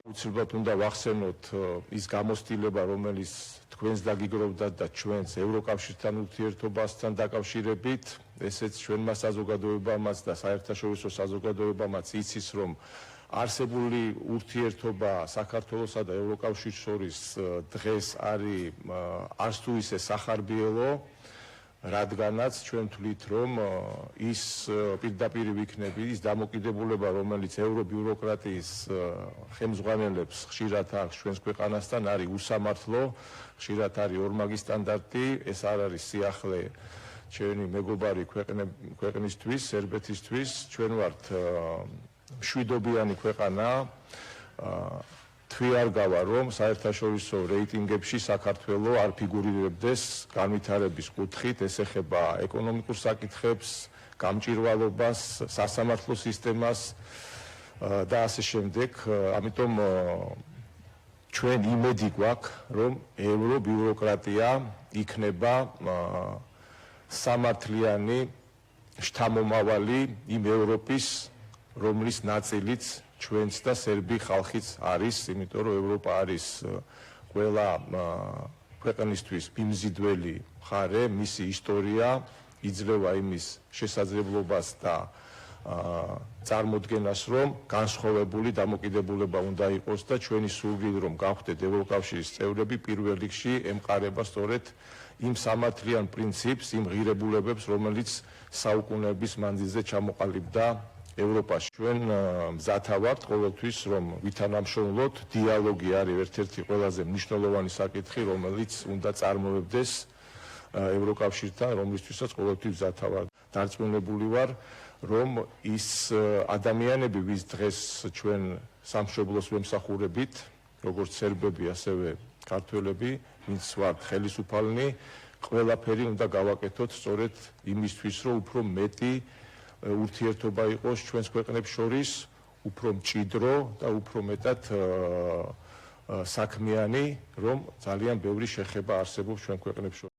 უცებად უნდა ვახსენოთ ის გამოცდილება, რომელიც თქვენს დაგიგროვდათ და ჩვენს ევროკავშირთან ურთიერთობასთან დაკავშირებით, ესეც ჩვენმა საზოგადოებამაც და საერთაშორისო საზოგადოებამაც იცის, რომ არსებული ურთიერთობა საქართველოსა და ევროკავშირს შორის დღეს არის არც თუ ისე სახარბიელო, რადგანაც ჩვენ ვთვლით, რომ ის პირდაპირ ვიქნები, ის დამოკიდებულება, რომელიც ევრობიუროკრატიის ხელმძღვანელებს ხშირად აქვს ჩვენს ქვეყანასთან, არის უსამართლო, ხშირად არის ორმაგი სტანდარტი, ეს არ არის სიახლე ჩვენი მეგობარი ქვეყნისთვის, სერბეთისთვის, ჩვენ ვართ მშვიდობიანი ქვეყანა, არ გავა, რომ საერთაშორისო რეიტინგებში საქართველო არ ფიგურირებდეს განვითარების კუთხით, ეს ეხება ეკონომიკურ საკითხებს, გამჭირვალობას, სასამართლო სისტემას და ასე შემდეგ. ამიტომ ჩვენ იმედი გვაქვს, რომ ევრობიუროკრატია იქნება სამართლიანი შთამომავალი იმ ევროპის, რომლის ნაწილიც ჩვენც და სერბი ხალხიც არის, იმიტომ რომ ევროპა არის ყველა ქვეყნისთვის მიმზიდველი მხარე, მისი ისტორია იძლევა იმის შესაძლებლობას და წარმოდგენას, რომ განსხვავებული დამოკიდებულება უნდა იყოს და ჩვენი სურვილი, რომ გავხდეთ ევროკავშირის წევრები, პირველ რიგში ემყარება სწორედ იმ სამართლიან პრინციპს, იმ ღირებულებებს, რომელიც საუკუნეების მანძილზე ჩამოყალიბდა ევროპაში. ჩვენ მზათა ვართ ყოველთვის, რომ ვითანამშრომლოთ, დიალოგი არის ერთ-ერთი ყველაზე მნიშვნელოვანი საკითხი, რომელიც უნდა წარმოებდეს ევროკავშირთან, რომლისთვისაც ყოველთვის მზათა ვარ. დარწმუნებული ვარ, რომ ის ადამიანები, ვის დღეს ჩვენ სამშობლოს ვემსახურებით, როგორც სერბები, ასევე ქართველები, ვინც ვართ ხელისუფალნი, ყველაფერი უნდა გავაკეთოთ სწორედ იმისთვის, რომ უფრო მეტი ურთიერთობა იყოს ჩვენს ქვეყნებს შორის, უფრო მჭიდრო და უფრო მეტად საქმიანი, რომ ძალიან ბევრი შეხება არსებობს ჩვენ ქვეყნებს შორის.